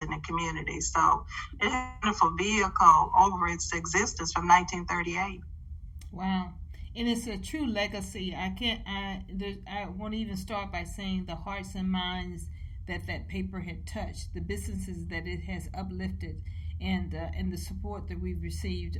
in the community. So it had a wonderful vehicle over its existence from 1938. Wow. And it's a true legacy. I won't even start by saying the hearts and minds that paper had touched, the businesses that it has uplifted, and the support that we've received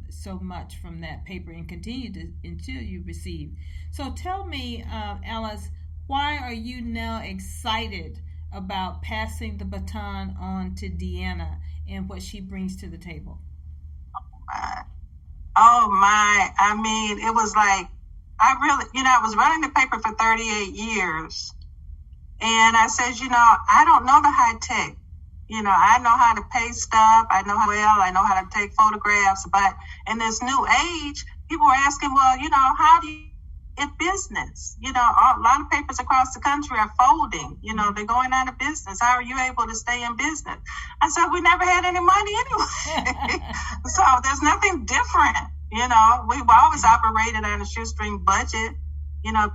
so much from that paper and continue to until you receive. So tell me, Alice, why are you now excited about passing the baton on to Deanna and what she brings to the table? Oh my, I mean, it was like, I was running the paper for 38 years. And I said, I don't know the high tech. I know how to pay stuff. I know how well, I know how to take photographs. But in this new age, people are asking, well, how do you get business? A lot of papers across the country are folding. They're going out of business. How are you able to stay in business? I said, we never had any money anyway. So there's nothing different. We've always operated on a shoestring budget.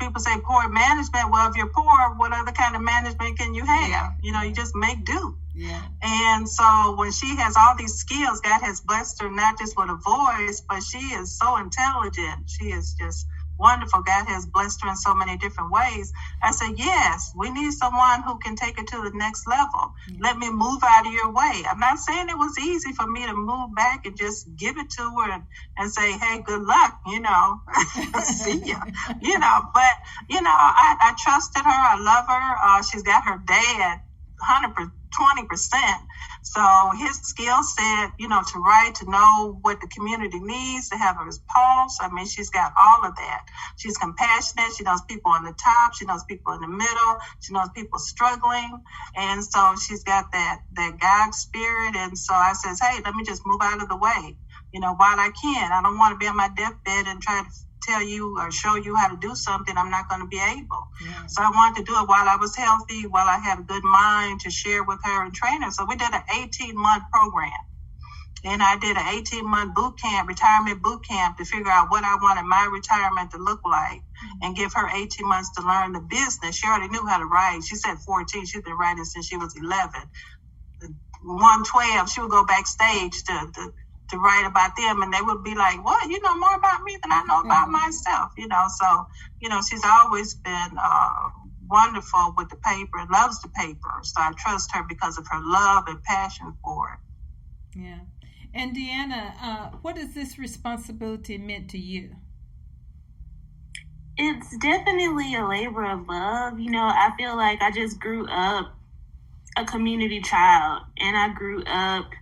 People say poor management. Well, if you're poor, what other kind of management can you have? You just make do. Yeah. And so when she has all these skills, God has blessed her not just with a voice, but she is so intelligent. She is just wonderful. God has blessed her in so many different ways. I said, yes, we need someone who can take it to the next level. Let me move out of your way. I'm not saying it was easy for me to move back and just give it to her and say, hey, good luck, see ya, but, I trusted her. I love her. She's got her dad 120%. So his skill set, to write, to know what the community needs, to have her pulse. I mean, she's got all of that. She's compassionate. She knows people on the top. She knows people in the middle. She knows people struggling. And so she's got that God spirit. And so I says, hey, let me just move out of the way, while I can. I don't want to be on my deathbed and try to tell you or show you how to do something I'm not going to be able. Yeah. So I wanted to do it while I was healthy, while I had a good mind to share with her and train her. So we did an 18-month program. And I did an 18-month retirement boot camp to figure out what I wanted my retirement to look like and give her 18 months to learn the business. She already knew how to write. She said 14. She's been writing since she was 11. 112, she would go backstage to write about them, and they would be like, what, you know more about me than I know about myself, so she's always been wonderful with the paper and loves the paper, so I trust her because of her love and passion for it. Yeah. And Deanna, what has this responsibility meant to you? It's definitely a labor of love. I feel like I just grew up a community child, and I grew up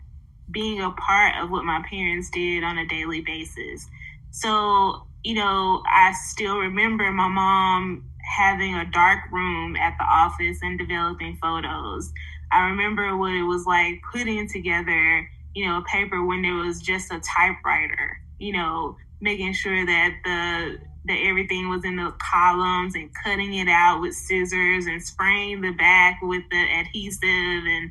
being a part of what my parents did on a daily basis. So, I still remember my mom having a dark room at the office and developing photos. I remember what it was like putting together, a paper when there was just a typewriter, making sure that everything was in the columns and cutting it out with scissors and spraying the back with the adhesive and,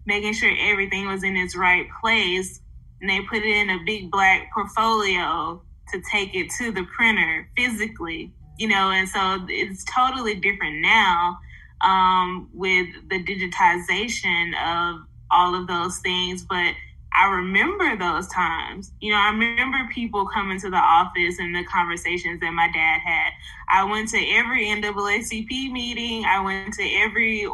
making sure everything was in its right place. And they put it in a big black portfolio to take it to the printer physically, and so it's totally different now with the digitization of all of those things. But I remember those times. I remember people coming to the office and the conversations that my dad had. I went to every NAACP meeting. I went to every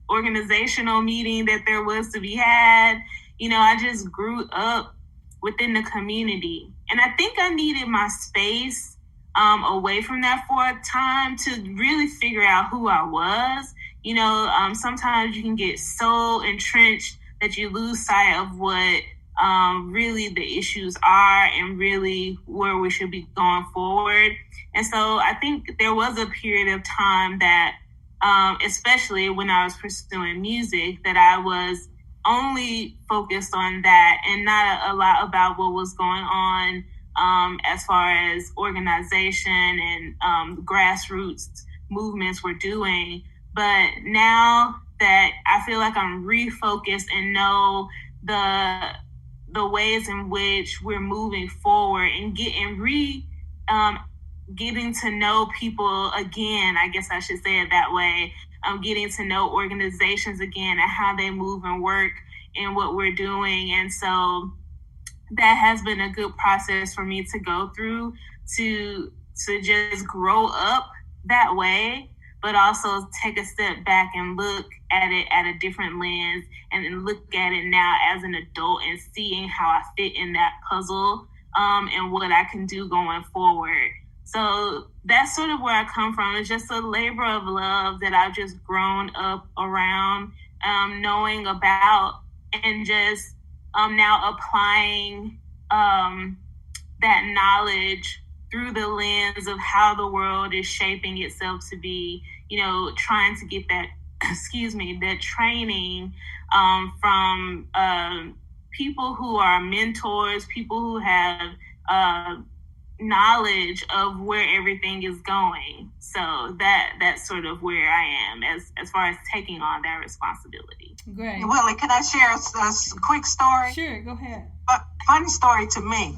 organizational meeting that there was to be had. I just grew up within the community. And I think I needed my space away from that for a time to really figure out who I was. Sometimes you can get so entrenched that you lose sight of what really the issues are and really where we should be going forward. And so I think there was a period of time that, especially when I was pursuing music, that I was only focused on that and not a lot about what was going on as far as organization and grassroots movements were doing. But now that I feel like I'm refocused and know the ways in which we're moving forward and getting to know people again, I guess I should say it that way, getting to know organizations again and how they move and work and what we're doing. And so that has been a good process for me to go through to just grow up that way, but also take a step back and look at it at a different lens and then look at it now as an adult and seeing how I fit in that puzzle and what I can do going forward. So that's sort of where I come from. It's just a labor of love that I've just grown up around, knowing about, and just now applying that knowledge through the lens of how the world is shaping itself to be, trying to get that, that training from people who are mentors, people who have knowledge of where everything is going. So that's sort of where I am as far as taking on that responsibility. Great. Willie, can I share a quick story? Sure, go ahead. Funny story to me.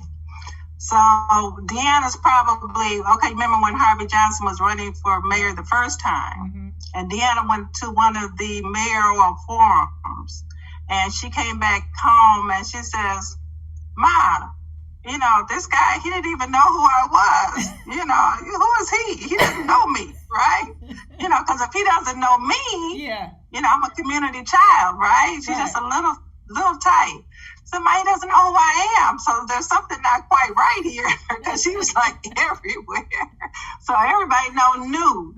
So Deanna's probably, remember when Harvey Johnson was running for mayor the first time? Mm-hmm. And Deanna went to one of the mayoral forums, and she came back home and she says, "Ma, this guy, he didn't even know who I was. Who is he? He doesn't know me, right? Because if he doesn't know me, I'm a community child, right? She's just a little tight. So he doesn't know who I am. So there's something not quite right here because she was like everywhere. So everybody knew.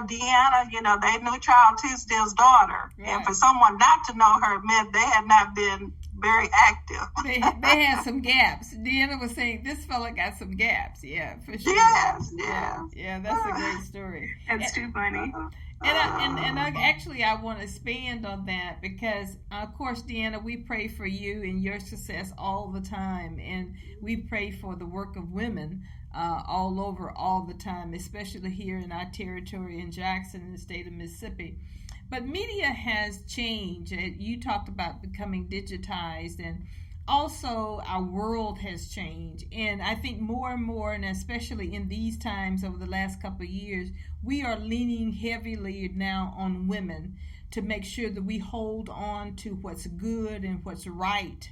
Deanna, they knew Charles Tisdale's daughter. Right. And for someone not to know her meant they had not been very active. They had some gaps. Deanna was saying this fella got some gaps. Yeah, for sure. Yes. Yeah, that's a great story. That's too funny. And I want to expand on that because, of course, Deanna, we pray for you and your success all the time. And we pray for the work of women all over all the time, especially here in our territory in Jackson, in the state of Mississippi. But media has changed. You talked about becoming digitized, and also our world has changed. And I think more and more, and especially in these times over the last couple of years, we are leaning heavily now on women to make sure that we hold on to what's good and what's right,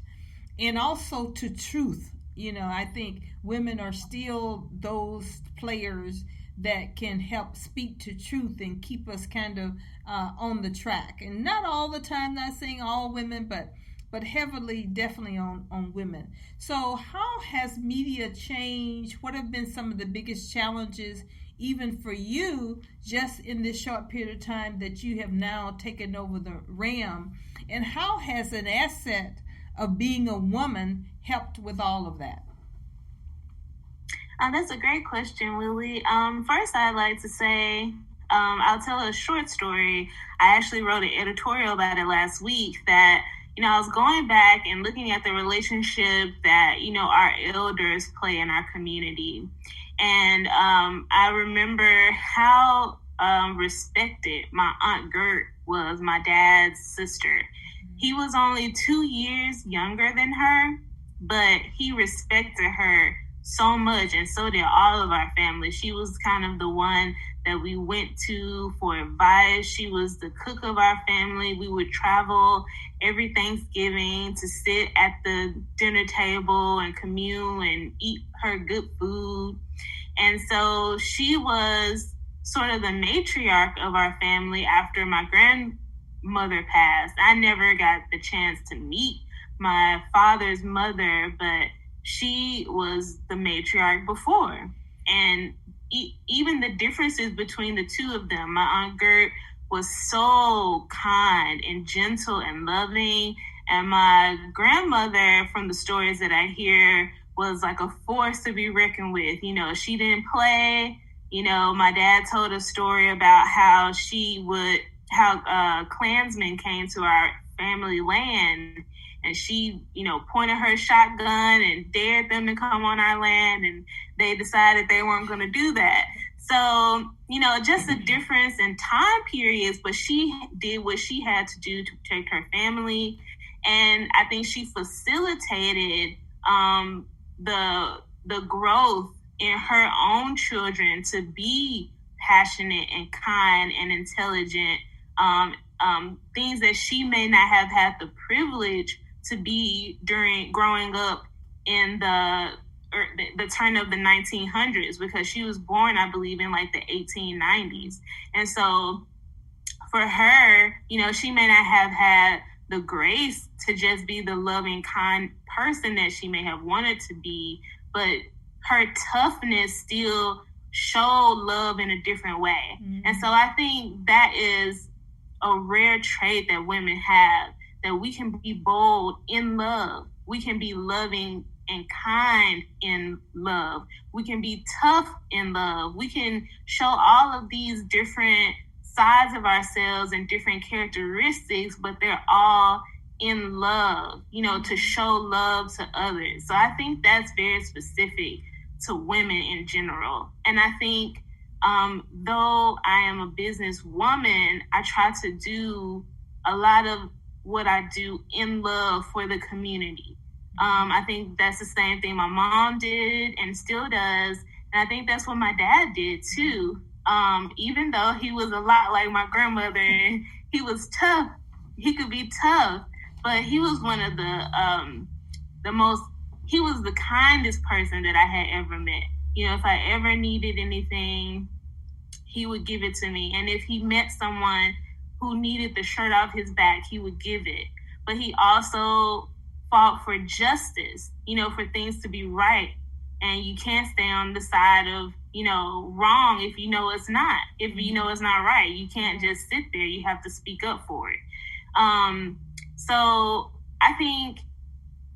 and also to truth. I think women are still those players that can help speak to truth and keep us kind of on the track. And not all the time, not saying all women, but heavily, definitely on women. So how has media changed? What have been some of the biggest challenges, even for you, just in this short period of time that you have now taken over the realm? And how has an asset of being a woman helped with all of that? That's a great question, Willie. First, I'd like to say, I'll tell a short story. I actually wrote an editorial about it last week that, I was going back and looking at the relationship that, our elders play in our community. And I remember how respected my Aunt Gert was, my dad's sister. He was only 2 years younger than her, but he respected her so much, and so did all of our family. She was kind of the one that we went to for advice. She was the cook of our family. We would travel every Thanksgiving to sit at the dinner table and commune and eat her good food. And so she was sort of the matriarch of our family after my grandmother passed. I never got the chance to meet my father's mother, but she was the matriarch before. And even the differences between the two of them, my Aunt Gert was so kind and gentle and loving. And my grandmother, from the stories that I hear, was like a force to be reckoned with. She didn't play. My dad told a story about how Klansmen came to our family land, and she, pointed her shotgun and dared them to come on our land, and they decided they weren't going to do that. So, just a difference in time periods, but she did what she had to do to protect her family. And I think she facilitated the growth in her own children to be passionate and kind and intelligent, things that she may not have had the privilege to be during growing up in the turn of the 1900s, because she was born, I believe, in like the 1890s. And so for her, she may not have had the grace to just be the loving, kind person that she may have wanted to be, but her toughness still showed love in a different way. Mm-hmm. And so I think that is a rare trait that women have, that we can be bold in love. We can be loving and kind in love. We can be tough in love. We can show all of these different sides of ourselves and different characteristics, but they're all in love, to show love to others. So I think that's very specific to women in general. And I think though I am a businesswoman, I try to do a lot of what I do in love for the community. I think that's the same thing my mom did and still does. And I think that's what my dad did too. Even though he was a lot like my grandmother and he was tough, he could be tough, but he was one of he was the kindest person that I had ever met. If I ever needed anything, he would give it to me. And if he met someone who needed the shirt off his back, he would give it. But he also fought for justice, for things to be right. And you can't stay on the side of, wrong if it's not. If it's not right, you can't just sit there. You have to speak up for it. So I think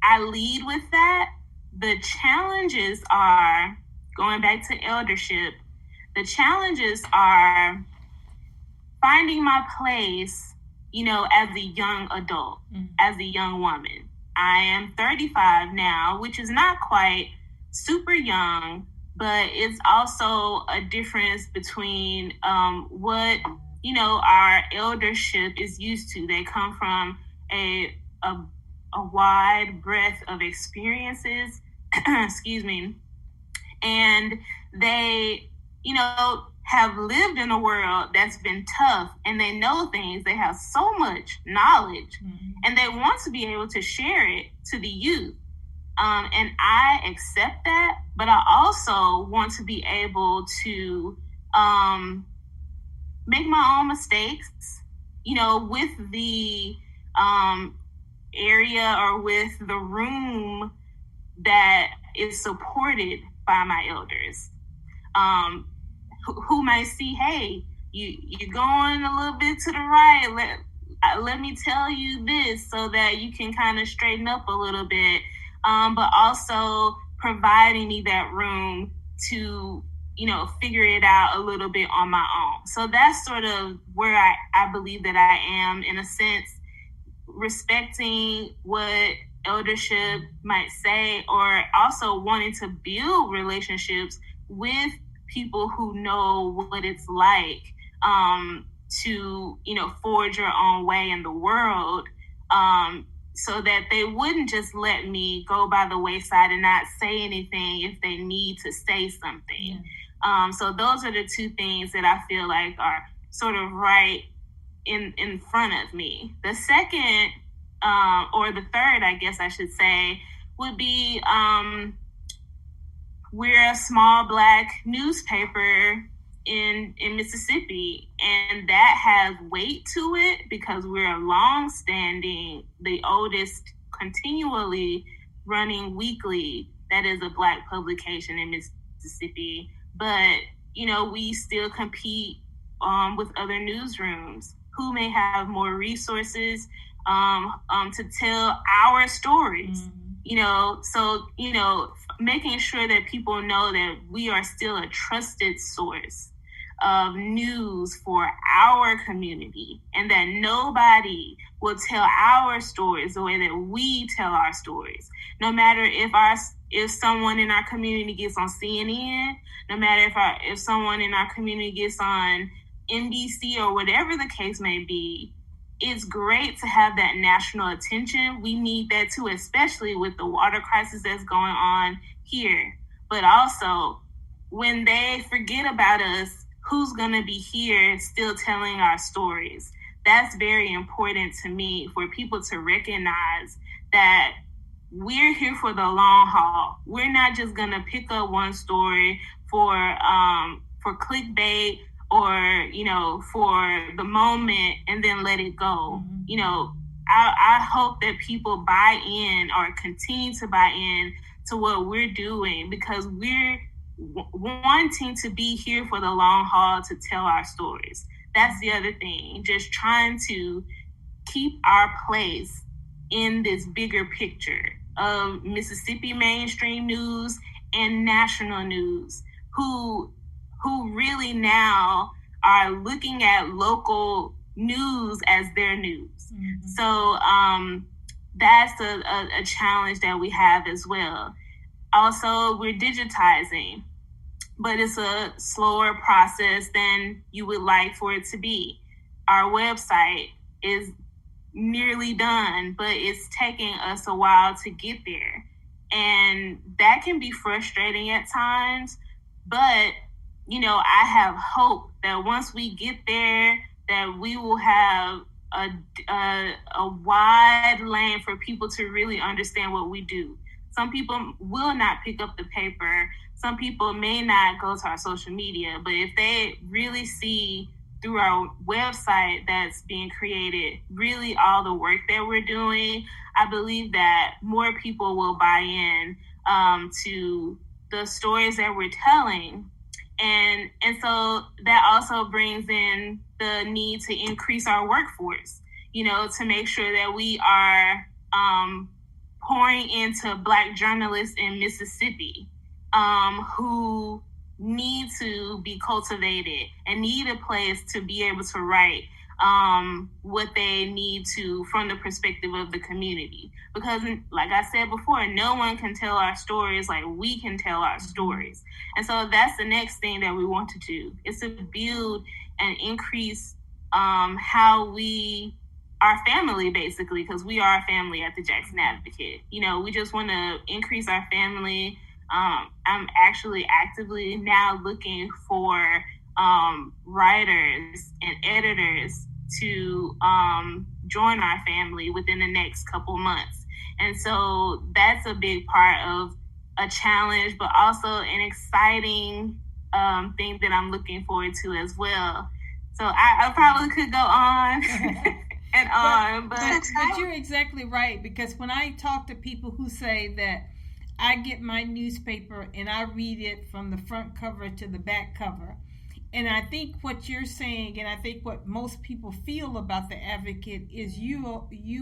I lead with that. The challenges are, going back to eldership, the challenges are finding my place, as a young adult, as a young woman. I am 35 now, which is not quite super young, but it's also a difference between what, our eldership is used to. They come from a wide breadth of experiences, excuse me, and they, have lived in a world that's been tough, and they know things. They have so much knowledge, and they want to be able to share it to the youth. And I accept that, but I also want to be able to make my own mistakes, with the area or with the room that is supported by my elders. Who might see, hey, you're going a little bit to the right. Let me tell you this so that you can kind of straighten up a little bit. But also providing me that room to, figure it out a little bit on my own. So that's sort of where I believe that I am, in a sense, respecting what eldership might say, or also wanting to build relationships with people who know what it's like to, forge your own way in the world, so that they wouldn't just let me go by the wayside and not say anything if they need to say something. So those are the two things that I feel like are sort of right in front of me. The second, or the third, I guess I should say, would be we're a small Black newspaper in Mississippi, and that has weight to it because we're long-standing, the oldest continually running weekly that is a Black publication in Mississippi. But, we still compete with other newsrooms who may have more resources to tell our stories. So, making sure that people know that we are still a trusted source of news for our community, and that nobody will tell our stories the way that we tell our stories. No matter if someone in our community gets on CNN, no matter if someone in our community gets on NBC or whatever the case may be, it's great to have that national attention. We need that too, especially with the water crisis that's going on here. But also, when they forget about us, who's going to be here still telling our stories. That's very important to me, for people to recognize that we're here for the long haul. We're not just going to pick up one story for clickbait or, for the moment and then let it go. I hope that people buy in or continue to buy in to what we're doing, because we're wanting to be here for the long haul to tell our stories. That's the other thing, just trying to keep our place in this bigger picture of Mississippi mainstream news and national news, who really now are looking at local news as their news. Mm-hmm. So that's a challenge that we have as well. Also, we're digitizing, but it's a slower process than you would like for it to be. Our website is nearly done, but it's taking us a while to get there. And that can be frustrating at times, but I have hope that once we get there, that we will have a wide lane for people to really understand what we do. Some people will not pick up the paper. Some people may not go to our social media, but if they really see through our website that's being created really all the work that we're doing, I believe that more people will buy in to the stories that we're telling. And so that also brings in the need to increase our workforce, to make sure that we are pouring into Black journalists in Mississippi who need to be cultivated and need a place to be able to write what they need to from the perspective of the community. Because like I said before, no one can tell our stories like we can tell our stories. And so that's the next thing that we want to do, is to build and increase how we our family, basically, because we are a family at the Jackson Advocate. We just want to increase our family. I'm actually actively now looking for writers and editors to join our family within the next couple months. And so that's a big part of a challenge, but also an exciting thing that I'm looking forward to as well. So I probably could go on and on, but you're exactly right, because when I talk to people who say that I get my newspaper and I read it from the front cover to the back cover, and I think what you're saying, and I think what most people feel about the Advocate, is you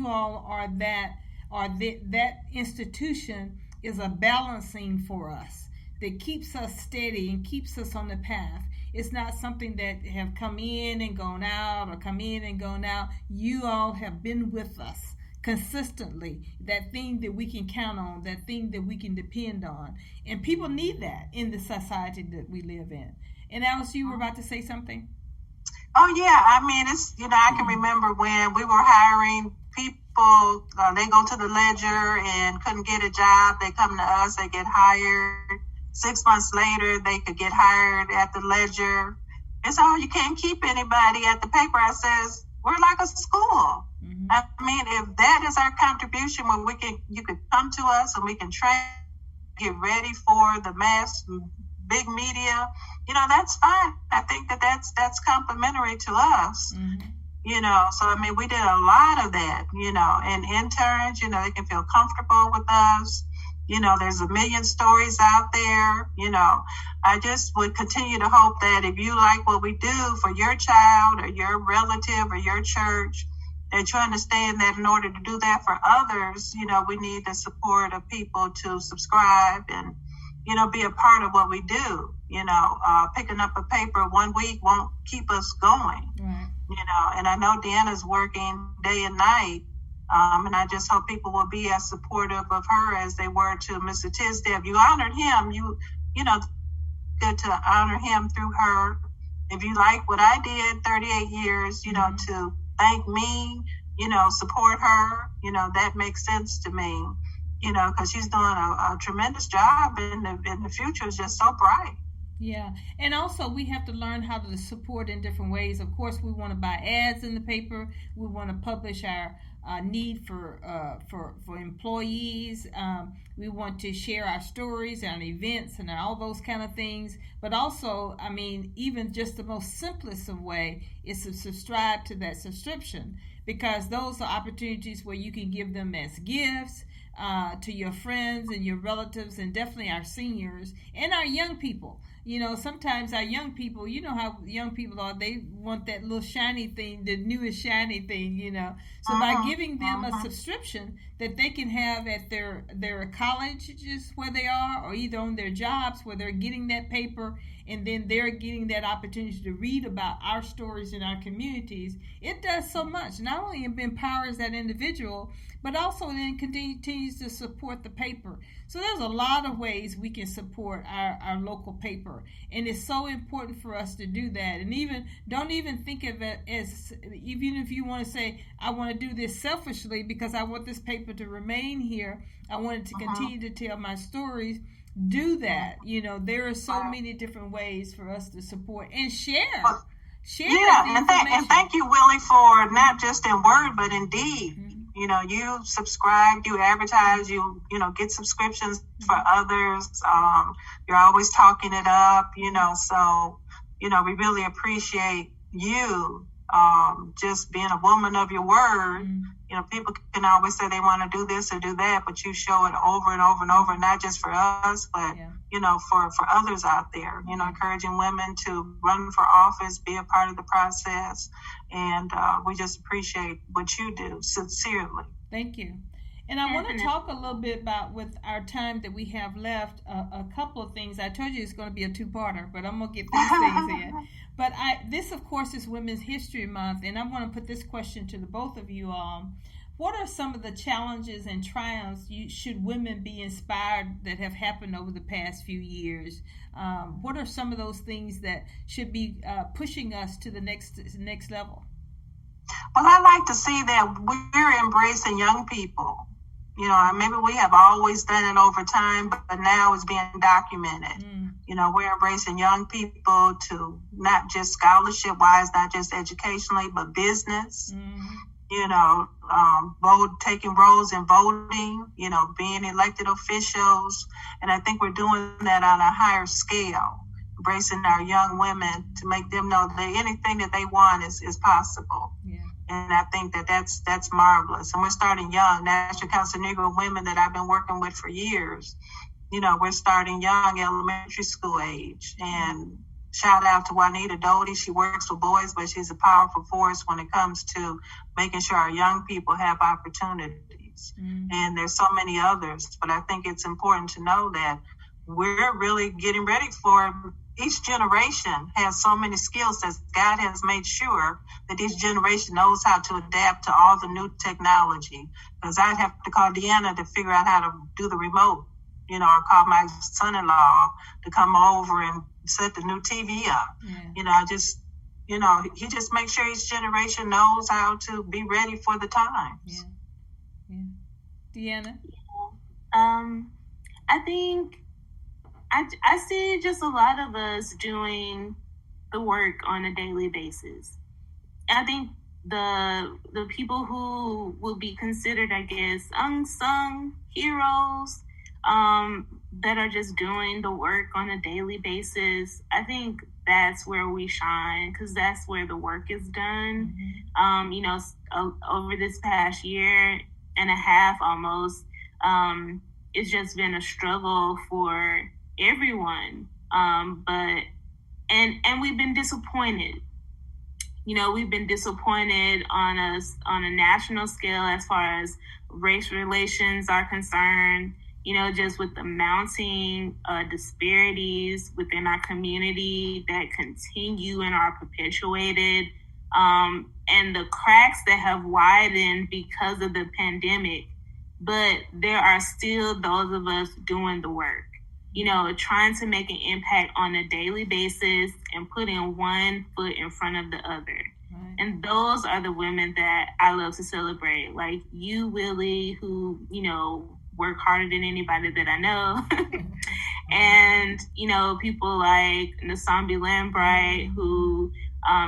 all are that institution is a balancing for us that keeps us steady and keeps us on the path. It's not something that have come in and gone out or come in and gone out. You all have been with us consistently, that thing that we can count on, that thing that we can depend on. And people need that in the society that we live in. And Alice, you were about to say something? Oh, yeah. I mean, it's, I can remember when we were hiring people, they go to the Ledger and couldn't get a job. They come to us, they get hired. 6 months later, they could get hired at the Ledger. And so you can't keep anybody at the paper. I says, we're like a school. Mm-hmm. I mean, if that is our contribution, when you could come to us and we can train, get ready for the mass big media, that's fine. I think that's complimentary to us. Mm-hmm. So I mean, we did a lot of that, and interns, they can feel comfortable with us. There's a million stories out there. I just would continue to hope that if you like what we do for your child or your relative or your church, that you understand that in order to do that for others, we need the support of people to subscribe and, be a part of what we do. Picking up a paper one week won't keep us going, and I know Deanna's working day and night. And I just hope people will be as supportive of her as they were to Mr. Tisdale. If you honored him, good to honor him through her. If you like what I did 38 years, to thank me, support her, that makes sense to me, because she's doing a tremendous job, and the future is just so bright. Yeah, and also we have to learn how to support in different ways. Of course, we want to buy ads in the paper. We want to publish our need for employees. We want to share our stories and events and all those kind of things. But also, I mean, even just the most simplest of way is to subscribe to that subscription, because those are opportunities where you can give them as gifts to your friends and your relatives, and definitely our seniors and our young people. You know, sometimes our young people, you know how young people are, they want that little shiny thing, the newest shiny thing, you know. So by giving them a subscription that they can have at their colleges where they are, or either on their jobs where they're getting that paper, and then they're getting that opportunity to read about our stories in our communities, it does so much. Not only it empowers that individual, but also then continues to support the paper. So there's a lot of ways we can support our local paper, and it's so important for us to do that. And even don't even think of it as, even if you want to say, I want to do this selfishly because I want this paper to remain here, I want it to continue to tell my stories. Do that. You know, there are so many different ways for us to support and share. Yeah, and thank you, Willie, for not just in word but in deed. You know, you subscribe, you advertise, you get subscriptions for others. You're always talking it up, so, we really appreciate you just being a woman of your word. People can always say they want to do this or do that, but you show it over and over and over, not just for us, but, for others out there, encouraging women to run for office, be a part of the process. And we just appreciate what you do, sincerely. Thank you. And I want to talk a little bit about, with our time that we have left, a couple of things. I told you it's going to be a two-parter, but I'm going to get these things in. But this, of course, is Women's History Month, and I want to put this question to the both of you all. What are some of the challenges and triumphs should women be inspired that have happened over the past few years? What are some of those things that should be pushing us to the next level? Well, I like to see that we're embracing young people. Maybe we have always done it over time, but now it's being documented. We're embracing young people to not just scholarship-wise, not just educationally, but business. Taking roles in voting, being elected officials. And I think we're doing that on a higher scale, embracing our young women to make them know that anything that they want is possible. Yeah. And I think that's marvelous. And we're starting young. National Council of Negro Women that I've been working with for years, we're starting young, elementary school age. And shout out to Juanita Doty. She works with boys, but she's a powerful force when it comes to making sure our young people have opportunities. And there's so many others. But I think it's important to know that we're really getting ready for, each generation has so many skills that God has made sure that each generation knows how to adapt to all the new technology. Because I'd have to call Deanna to figure out how to do the remote, or call my son-in-law to come over and set the new TV up. He just makes sure each generation knows how to be ready for the times. Deanna? I think I see just a lot of us doing the work on a daily basis. I think the people who will be considered, I guess, unsung heroes, that are just doing the work on a daily basis, I think that's where we shine, because that's where the work is done. Over this past year and a half almost, it's just been a struggle for everyone. But we've been disappointed. We've been disappointed on a national scale as far as race relations are concerned. Just with the mounting disparities within our community that continue and are perpetuated, and the cracks that have widened because of the pandemic. But there are still those of us doing the work, trying to make an impact on a daily basis and putting one foot in front of the other. Right. And those are the women that I love to celebrate, like you, Willie, who, work harder than anybody that I know. And, people like Nasambi Lambright, who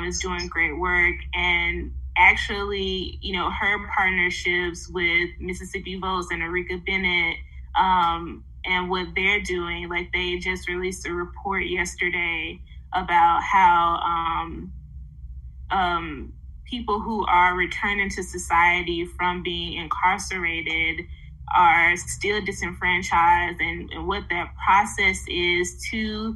is doing great work, and actually, her partnerships with Mississippi Votes and Erika Bennett, and what they're doing. Like, they just released a report yesterday about how people who are returning to society from being incarcerated are still disenfranchised, and what that process is to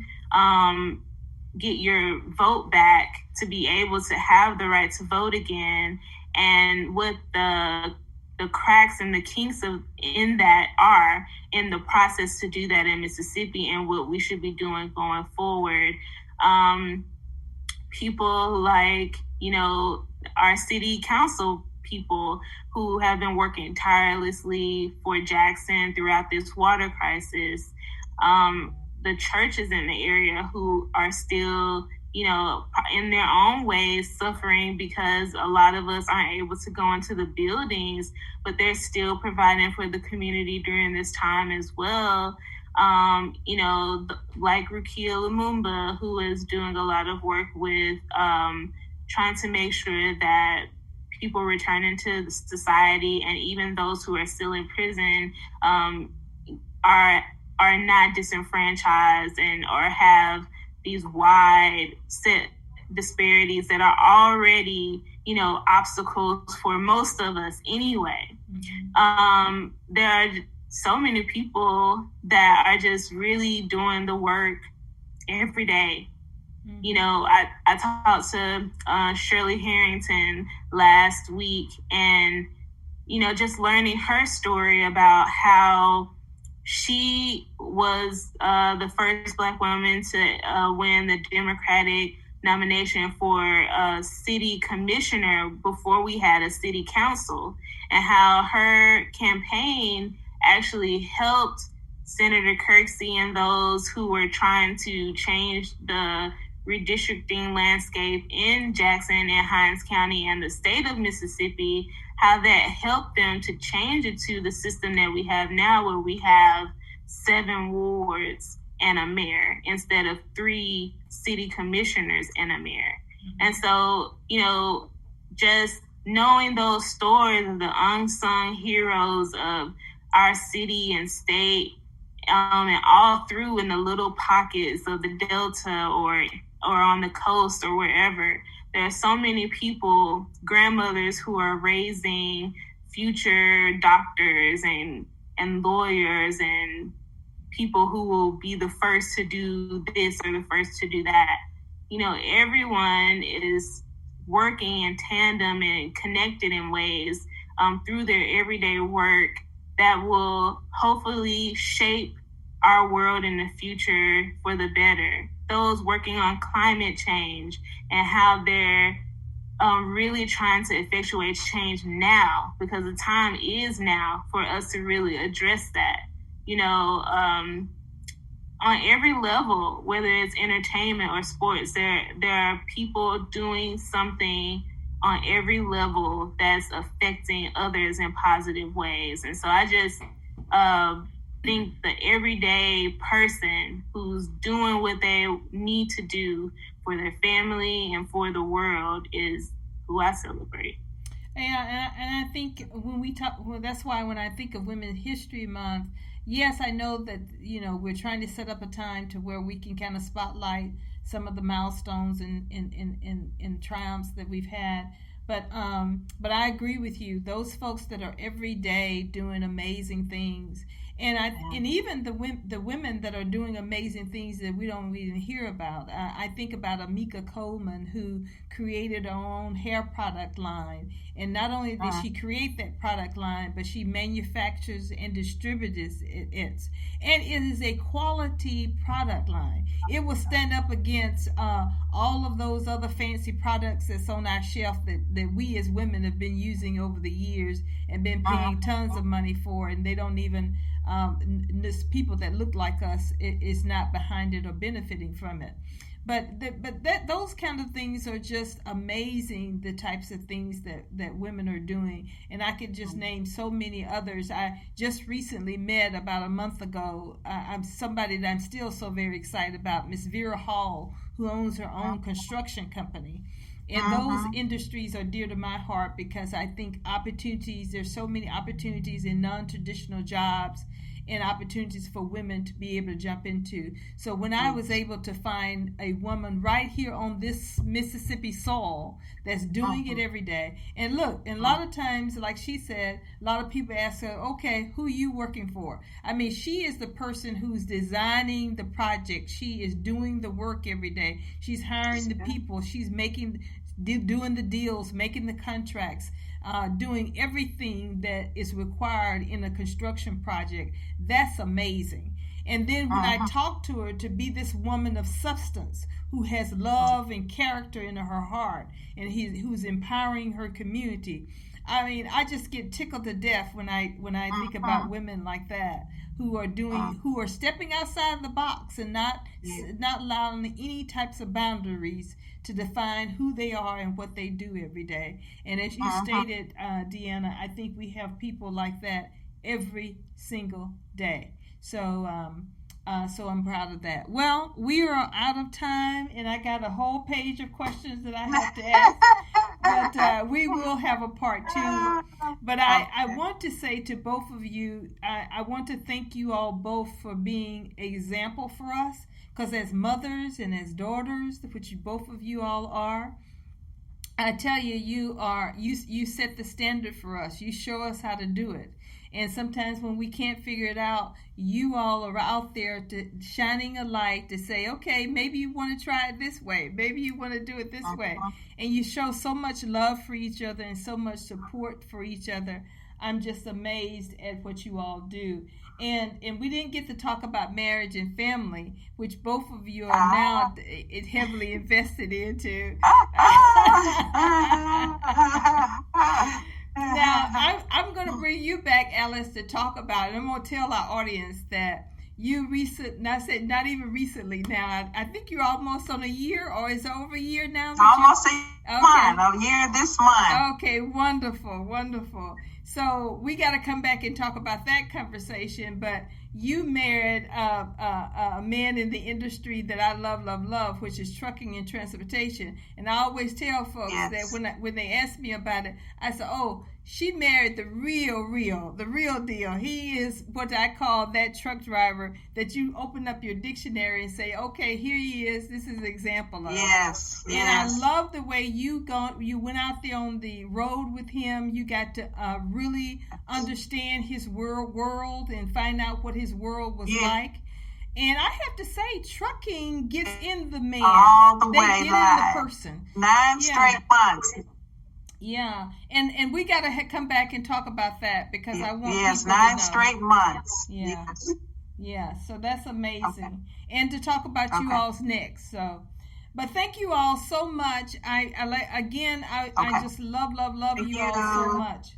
get your vote back, to be able to have the right to vote again, and what the cracks and the kinks in that are in the process to do that in Mississippi, and what we should be doing going forward. People like, our city council people who have been working tirelessly for Jackson throughout this water crisis. The churches in the area who are still, in their own ways suffering because a lot of us aren't able to go into the buildings, but they're still providing for the community during this time as well. Like Rukia Lumumba, who is doing a lot of work with trying to make sure that people return into society, and even those who are still in prison are not disenfranchised or have these wide set disparities that are already, obstacles for most of us anyway. Mm-hmm. There are so many people that are just really doing the work every day. Mm-hmm. I talked to Shirley Harrington last week, and, just learning her story about how she was the first Black woman to win the Democratic nomination for city commissioner before we had a city council, and how her campaign actually helped Senator Kirksey and those who were trying to change the redistricting landscape in Jackson and Hinds County and the state of Mississippi, how that helped them to change it to the system that we have now, where we have 7 wards and a mayor instead of 3 city commissioners and a mayor. Mm-hmm. And so, just knowing those stories of the unsung heroes of our city and state, and all through in the little pockets of the Delta or on the coast or wherever, there are so many people, grandmothers who are raising future doctors and lawyers and people who will be the first to do this or the first to do that. Everyone is working in tandem and connected in ways through their everyday work that will hopefully shape our world in the future for the better. Those working on climate change and how they're really trying to effectuate change now, because the time is now for us to really address that. On every level, whether it's entertainment or sports, there are people doing something on every level that's affecting others in positive ways. And so I just think the everyday person who's doing what they need to do for their family and for the world is who I celebrate. Yeah, and I think when we talk, that's why when I think of Women's History Month, yes, I know that, we're trying to set up a time to where we can kind of spotlight some of the milestones and triumphs that we've had. But I agree with you. Those folks that are every day doing amazing things, and even the women that are doing amazing things that we don't even hear about. I think about Amika Coleman, who created her own hair product line, and not only did she create that product line, but she manufactures and distributes it. And it is a quality product line. It will stand up against all of those other fancy products that's on our shelf that we as women have been using over the years and been paying tons of money for, and they don't even this people that look like us is not behind it or benefiting from it. But those kind of things are just amazing, the types of things that women are doing. And I could just name so many others. I just recently met about a month ago, I'm somebody that I'm still so very excited about, Miss Vera Hall, who owns her own construction company. And those industries are dear to my heart because I think there's so many opportunities in non-traditional jobs and opportunities for women to be able to jump into. So when I was able to find a woman right here on this Mississippi soil that's doing it every day, and look, and a lot of times, like she said, a lot of people ask her, okay, who are you working for? I mean, she is the person who's designing the project. She is doing the work every day. She's hiring the people. She's doing the deals, making the contracts, doing everything that is required in a construction project. That's amazing. And then when I talk to her, to be this woman of substance who has love and character in her heart, and who's empowering her community. I mean, I just get tickled to death when I think about women like that who are stepping outside of the box and not allowing any types of boundaries to define who they are and what they do every day. And as you stated, Deanna, I think we have people like that every single day. So I'm proud of that. Well, we are out of time, and I got a whole page of questions that I have to ask, but we will have a part 2. But I want to say to both of you, I want to thank you all both for being an example for us, because as mothers and as daughters, which both of you all are, I tell you, you set the standard for us. You show us how to do it. And sometimes when we can't figure it out, you all are out there shining a light to say, okay, maybe you want to try it this way. Maybe you want to do it this way. And you show so much love for each other and so much support for each other. I'm just amazed at what you all do. And we didn't get to talk about marriage and family, which both of you are now heavily invested into. Now, I'm going to bring you back, Alice, to talk about it. I'm going to tell our audience that not even recently now, I think you're almost on a year, or is it over a year now? Almost a year this month. Okay, wonderful. So we got to come back and talk about that conversation, but you married a man in the industry that I love, which is trucking and transportation. And I always tell folks that when they ask me about it, I say, oh, she married the real deal. He is what I call that truck driver that you open up your dictionary and say, okay, here he is. This is an example of. Yes. And I love the way you went out there on the road with him. You got to really understand his world and find out what his world was like. And I have to say, trucking gets in the man. All the way, get in the person. 9 straight months. Yeah, and we got to come back and talk about that because I want people 9 to know. Straight months. Yeah, yeah. So that's amazing, and to talk about you all's next. So, but thank you all so much. I just love you all so much,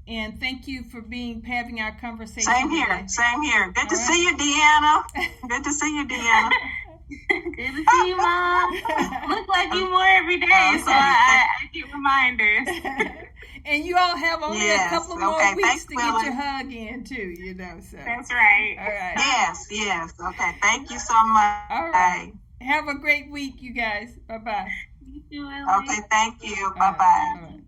and thank you for having our conversation. Same here. Good to see you, Deanna. Good to see you, Deanna. Good to see you, Mom. Look like you more every day, so I get reminders. And you all have only a couple more weeks to get your hug in, too, So that's right. All right. Yes. Okay, thank you so much. All right. Have a great week, you guys. Bye-bye. You too, Ellie. Okay, thank you. Bye-bye. All right.